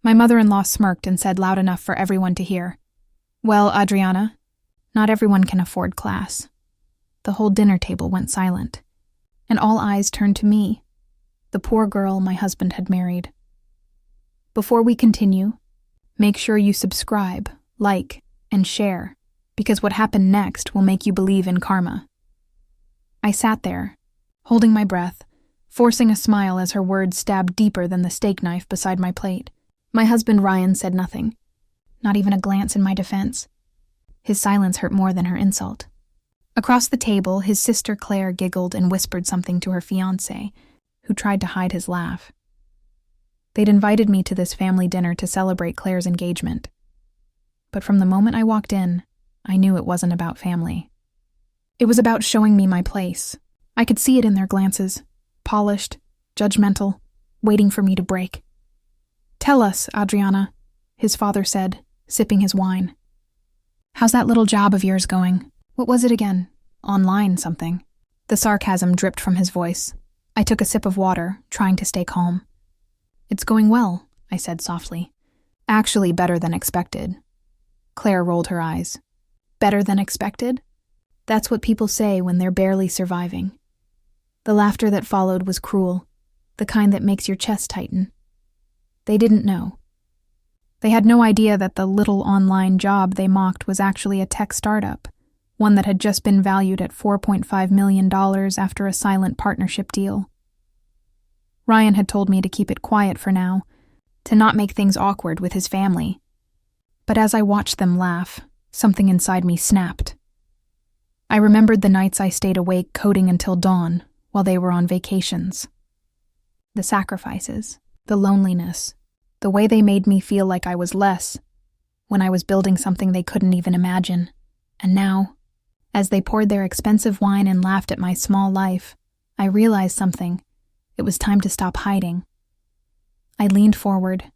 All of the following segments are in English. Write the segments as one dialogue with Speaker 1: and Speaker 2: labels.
Speaker 1: My mother-in-law smirked and said loud enough for everyone to hear, "Well, Adriana, not everyone can afford class." The whole dinner table went silent, and all eyes turned to me, the poor girl my husband had married. Before we continue, make sure you subscribe, like, and share, because what happened next will make you believe in karma. I sat there, holding my breath, forcing a smile as her words stabbed deeper than the steak knife beside my plate. My husband Ryan said nothing, not even a glance in my defense. His silence hurt more than her insult. Across the table, his sister Claire giggled and whispered something to her fiancé, who tried to hide his laugh. They'd invited me to this family dinner to celebrate Claire's engagement. But from the moment I walked in, I knew it wasn't about family. It was about showing me my place. I could see it in their glances, polished, judgmental, waiting for me to break. "Tell us, Adriana," his father said, sipping his wine. "How's that little job of yours going? What was it again? Online something." The sarcasm dripped from his voice. I took a sip of water, trying to stay calm. "It's going well," I said softly. "Actually better than expected." Claire rolled her eyes. "Better than expected?" That's what people say when they're barely surviving. The laughter that followed was cruel, the kind that makes your chest tighten. They didn't know. They had no idea that the little online job they mocked was actually a tech startup, one that had just been valued at $4.5 million after a silent partnership deal. Ryan had told me to keep it quiet for now, to not make things awkward with his family. But as I watched them laugh, something inside me snapped. I remembered the nights I stayed awake coding until dawn while they were on vacations. The sacrifices, the loneliness, the way they made me feel like I was less when I was building something they couldn't even imagine. And now, as they poured their expensive wine and laughed at my small life, I realized something. It was time to stop hiding. I leaned forward,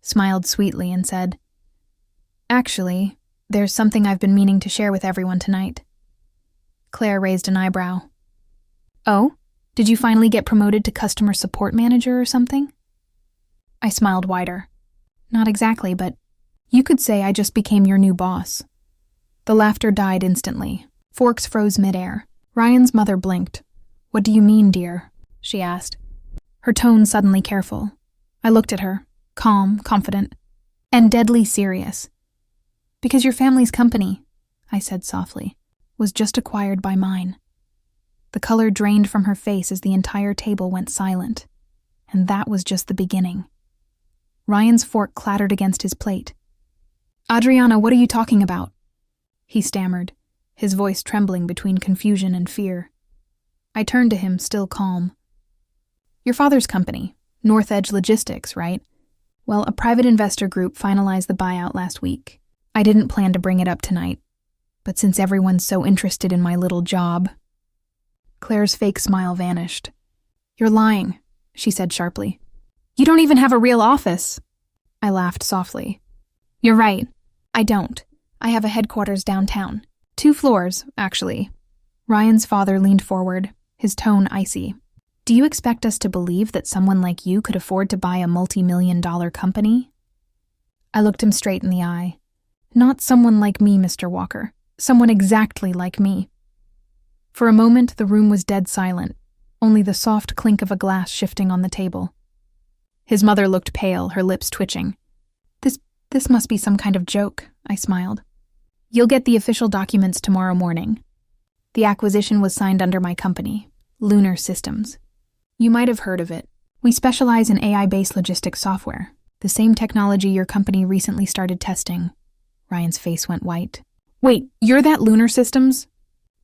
Speaker 1: smiled sweetly, and said, "Actually, there's something I've been meaning to share with everyone tonight." Claire raised an eyebrow. "Oh? Did you finally get promoted to customer support manager or something?" I smiled wider. "Not exactly, but you could say I just became your new boss." The laughter died instantly. Forks froze midair. Ryan's mother blinked. "What do you mean, dear?" she asked, her tone suddenly careful. I looked at her, calm, confident, and deadly serious. "Because your family's company," I said softly, "was just acquired by mine." The color drained from her face as the entire table went silent. And that was just the beginning. Ryan's fork clattered against his plate. "Adriana, what are you talking about?" he stammered, his voice trembling between confusion and fear. I turned to him, still calm. "Your father's company, North Edge Logistics, right? Well, a private investor group finalized the buyout last week. I didn't plan to bring it up tonight, but since everyone's so interested in my little job..." Claire's fake smile vanished. "You're lying," she said sharply. "You don't even have a real office." I laughed softly. "You're right. I don't. I have a headquarters downtown. 2 floors, actually." Ryan's father leaned forward, his tone icy. "Do you expect us to believe that someone like you could afford to buy a multi-million-dollar company?" I looked him straight in the eye. "Not someone like me, Mr. Walker. Someone exactly like me." For a moment, the room was dead silent, only the soft clink of a glass shifting on the table. His mother looked pale, her lips twitching. This must be some kind of joke," I smiled. "You'll get the official documents tomorrow morning. The acquisition was signed under my company, Lunar Systems. You might have heard of it. We specialize in AI-based logistics software, the same technology your company recently started testing." Ryan's face went white. "Wait, you're that Lunar Systems?"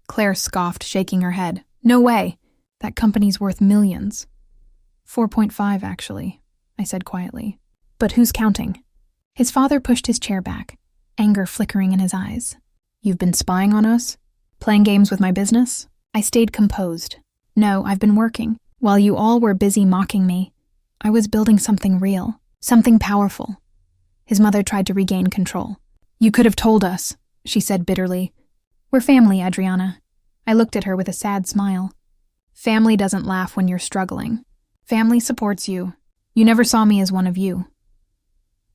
Speaker 1: Claire scoffed, shaking her head. "No way. That company's worth millions." 4.5, actually, I said quietly. "But who's counting?" His father pushed his chair back, anger flickering in his eyes. "You've been spying on us? Playing games with my business?" I stayed composed. "No, I've been working. While you all were busy mocking me, I was building something real, something powerful." His mother tried to regain control. "You could have told us," she said bitterly. "We're family, Adriana." I looked at her with a sad smile. "Family doesn't laugh when you're struggling. Family supports you. You never saw me as one of you."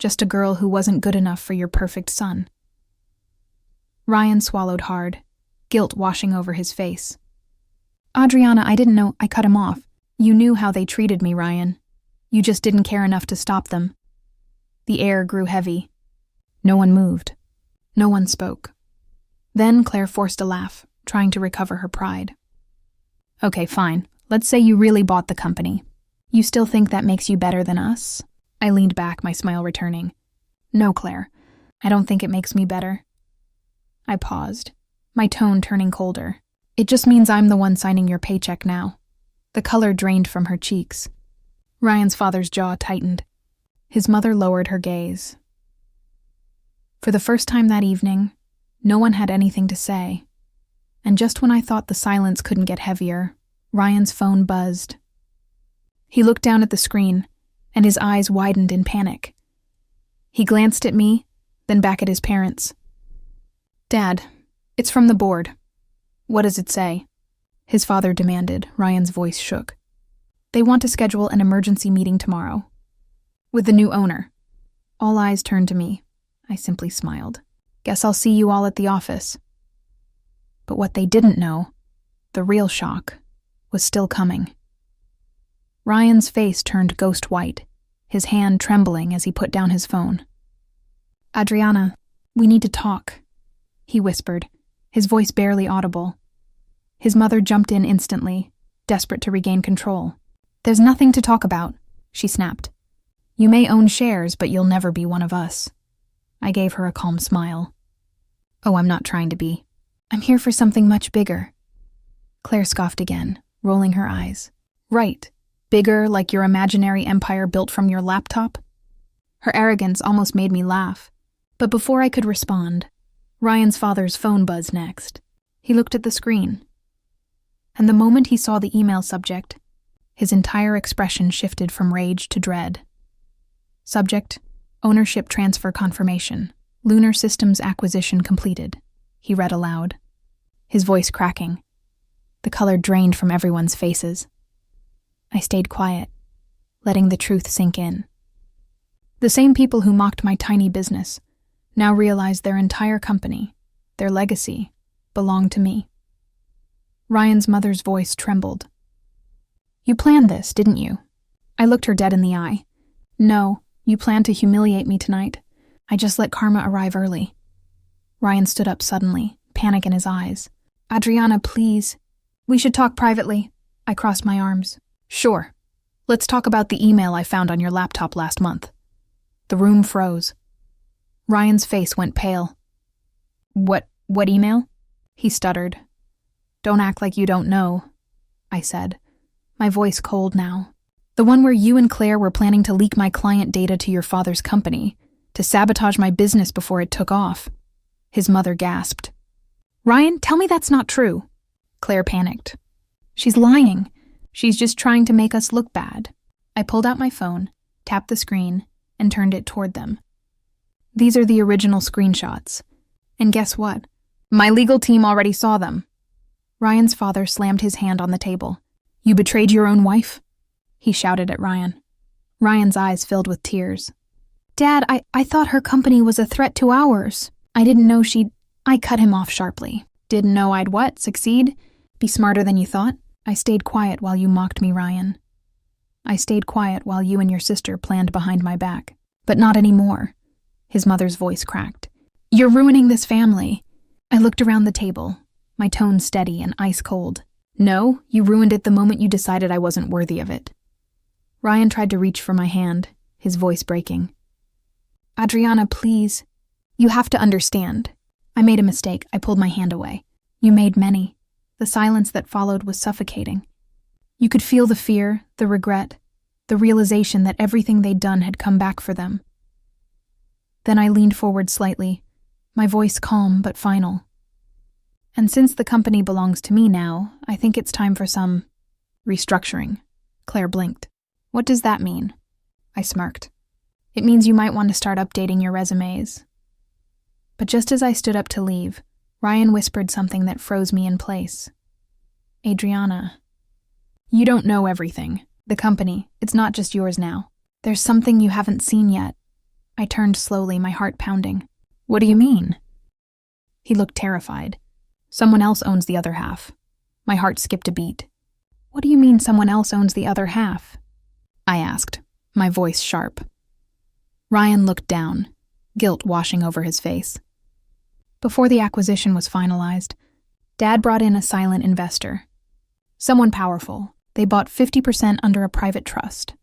Speaker 1: Just a girl who wasn't good enough for your perfect son. Ryan swallowed hard, guilt washing over his face. Adriana, I didn't know. I cut him off. You knew how they treated me, Ryan. You just didn't care enough to stop them. The air grew heavy. No one moved. No one spoke. Then Claire forced a laugh, trying to recover her pride. Okay, fine. Let's say you really bought the company. You still think that makes you better than us? I leaned back, my smile returning. No, Claire. I don't think it makes me better. I paused, my tone turning colder. It just means I'm the one signing your paycheck now. The color drained from her cheeks. Ryan's father's jaw tightened. His mother lowered her gaze. For the first time that evening, no one had anything to say. And just when I thought the silence couldn't get heavier, Ryan's phone buzzed. He looked down at the screen, and his eyes widened in panic. He glanced at me, then back at his parents. Dad, it's from the board. What does it say? His father demanded. Ryan's voice shook. They want to schedule an emergency meeting tomorrow. With the new owner. All eyes turned to me. I simply smiled. Guess I'll see you all at the office. But what they didn't know, the real shock, was still coming. Ryan's face turned ghost white, his hand trembling as he put down his phone. Adriana, we need to talk, he whispered, his voice barely audible. His mother jumped in instantly, desperate to regain control. There's nothing to talk about, she snapped. You may own shares, but you'll never be one of us. I gave her a calm smile. Oh, I'm not trying to be. I'm here for something much bigger. Claire scoffed again, rolling her eyes. Right. Bigger, like your imaginary empire built from your laptop? Her arrogance almost made me laugh. But before I could respond, Ryan's father's phone buzzed next. He looked at the screen. And the moment he saw the email subject, his entire expression shifted from rage to dread. Subject, ownership transfer confirmation. Lunar Systems acquisition completed, he read aloud, his voice cracking. The color drained from everyone's faces. I stayed quiet, letting the truth sink in. The same people who mocked my tiny business now realized their entire company, their legacy, belonged to me. Ryan's mother's voice trembled. You planned this, didn't you? I looked her dead in the eye. No, you planned to humiliate me tonight. I just let karma arrive early. Ryan stood up suddenly, panic in his eyes. Adriana, please. We should talk privately. I crossed my arms. Sure. Let's talk about the email I found on your laptop last month. The room froze. Ryan's face went pale. What email? He stuttered. Don't act like you don't know, I said, my voice cold now. The one where you and Claire were planning to leak my client data to your father's company, to sabotage my business before it took off. His mother gasped. Ryan, tell me that's not true. Claire panicked. She's lying. She's just trying to make us look bad. I pulled out my phone, tapped the screen, and turned it toward them. These are the original screenshots. And guess what? My legal team already saw them. Ryan's father slammed his hand on the table. You betrayed your own wife? He shouted at Ryan. Ryan's eyes filled with tears. Dad, I thought her company was a threat to ours. I didn't know she'd... I cut him off sharply. Didn't know I'd what? Succeed? Be smarter than you thought? I stayed quiet while you mocked me, Ryan. I stayed quiet while you and your sister planned behind my back. But not anymore. His mother's voice cracked. You're ruining this family. I looked around the table, my tone steady and ice cold. No, you ruined it the moment you decided I wasn't worthy of it. Ryan tried to reach for my hand, his voice breaking. Adriana, please. You have to understand. I made a mistake. I pulled my hand away. You made many. The silence that followed was suffocating. You could feel the fear, the regret, the realization that everything they'd done had come back for them. Then I leaned forward slightly, my voice calm but final. And since the company belongs to me now, I think it's time for some restructuring. Claire blinked. What does that mean? I smirked. It means you might want to start updating your resumes. But just as I stood up to leave, Ryan whispered something that froze me in place. Adriana, you don't know everything. The company, it's not just yours now. There's something you haven't seen yet. I I turned slowly, my heart pounding. What do you mean? He looked terrified. Someone else owns the other half. My heart skipped a beat. What do you mean someone else owns the other half? I asked, my voice sharp. Ryan looked down, guilt washing over his face. Before the acquisition was finalized, Dad brought in a silent investor. Someone powerful. They bought 50% under a private trust.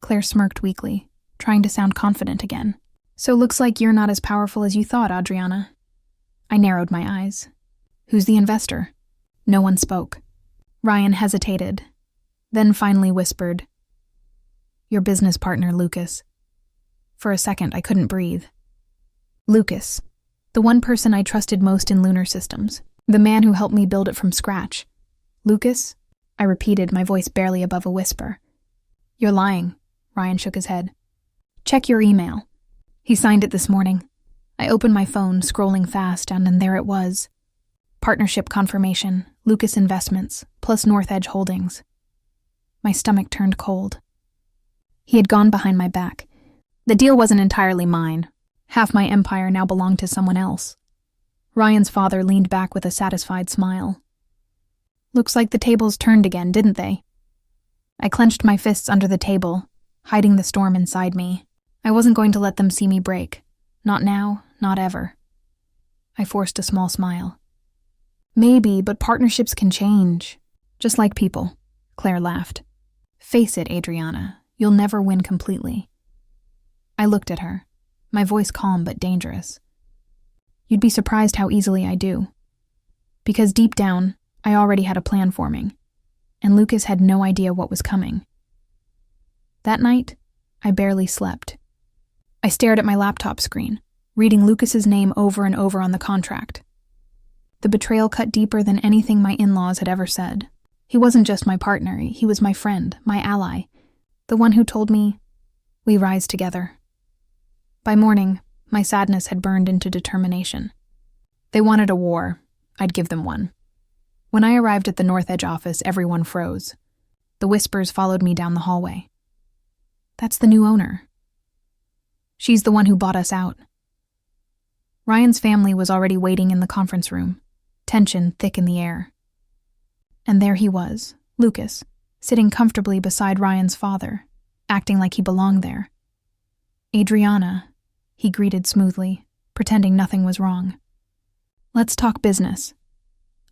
Speaker 1: Claire smirked weakly, trying to sound confident again. So looks like you're not as powerful as you thought, Adriana. I narrowed my eyes. Who's the investor? No one spoke. Ryan hesitated, then finally whispered, Your business partner, Lucas. For a second, I couldn't breathe. Lucas, the one person I trusted most in lunar systems, the man who helped me build it from scratch. Lucas? I repeated, my voice barely above a whisper. You're lying, Ryan shook his head. Check your email. He signed it this morning. I opened my phone, scrolling fast, and there it was. Partnership confirmation, Lucas Investments, plus North Edge Holdings. My stomach turned cold. He had gone behind my back. The deal wasn't entirely mine. Half my empire now belonged to someone else. Ryan's father leaned back with a satisfied smile. Looks like the tables turned again, didn't they? I clenched my fists under the table, hiding the storm inside me. I wasn't going to let them see me break. Not now, not ever. I forced a small smile. Maybe, but partnerships can change. Just like people, Claire laughed. Face it, Adriana, you'll never win completely. I looked at her, my voice calm but dangerous. You'd be surprised how easily I do. Because deep down, I already had a plan forming, and Lucas had no idea what was coming. That night, I barely slept. I stared at my laptop screen, reading Lucas's name over and over on the contract. The betrayal cut deeper than anything my in-laws had ever said. He wasn't just my partner, he was my friend, my ally, the one who told me, we rise together. By morning, my sadness had burned into determination. They wanted a war. I'd give them one. When I arrived at the North Edge office, everyone froze. The whispers followed me down the hallway. That's the new owner. She's the one who bought us out. Ryan's family was already waiting in the conference room, tension thick in the air. And there he was, Lucas, sitting comfortably beside Ryan's father, acting like he belonged there. Adriana, he greeted smoothly, pretending nothing was wrong. Let's talk business.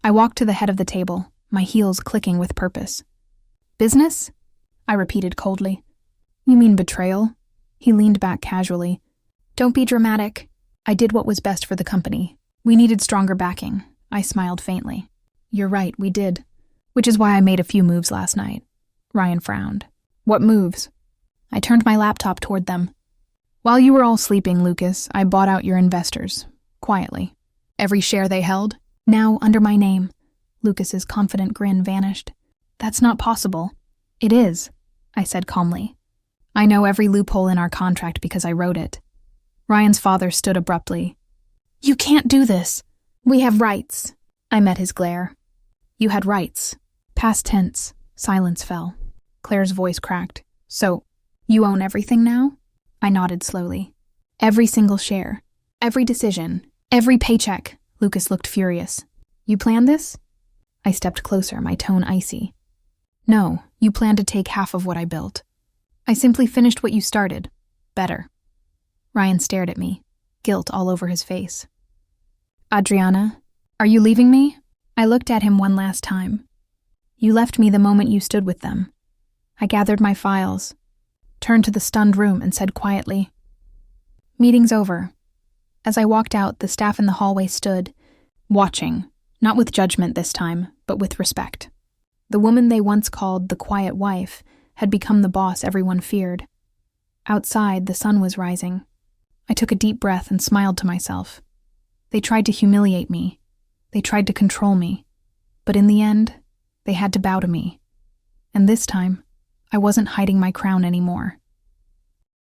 Speaker 1: I walked to the head of the table, my heels clicking with purpose. Business? I repeated coldly. You mean betrayal? He leaned back casually. Don't be dramatic. I did what was best for the company. We needed stronger backing. I smiled faintly. You're right, we did. Which is why I made a few moves last night. Ryan frowned. What moves? I turned my laptop toward them. While you were all sleeping, Lucas, I bought out your investors. Quietly. Every share they held, now under my name. Lucas's confident grin vanished. That's not possible. It is, I said calmly. I know every loophole in our contract because I wrote it. Ryan's father stood abruptly. You can't do this. We have rights. I met his glare. You had rights. Past tense. Silence fell. Claire's voice cracked. So, you own everything now? I nodded slowly. Every single share. Every decision. Every paycheck. Lucas looked furious. You planned this? I stepped closer, my tone icy. No, you planned to take half of what I built. I simply finished what you started. Better. Ryan stared at me, guilt all over his face. Adriana, are you leaving me? I looked at him one last time. You left me the moment you stood with them. I gathered my files, turned to the stunned room and said quietly, Meeting's over. As I walked out, the staff in the hallway stood, watching, not with judgment this time, but with respect. The woman they once called the quiet wife had become the boss everyone feared. Outside, the sun was rising. I took a deep breath and smiled to myself. They tried to humiliate me. They tried to control me. But in the end, they had to bow to me. And this time, I wasn't hiding my crown anymore.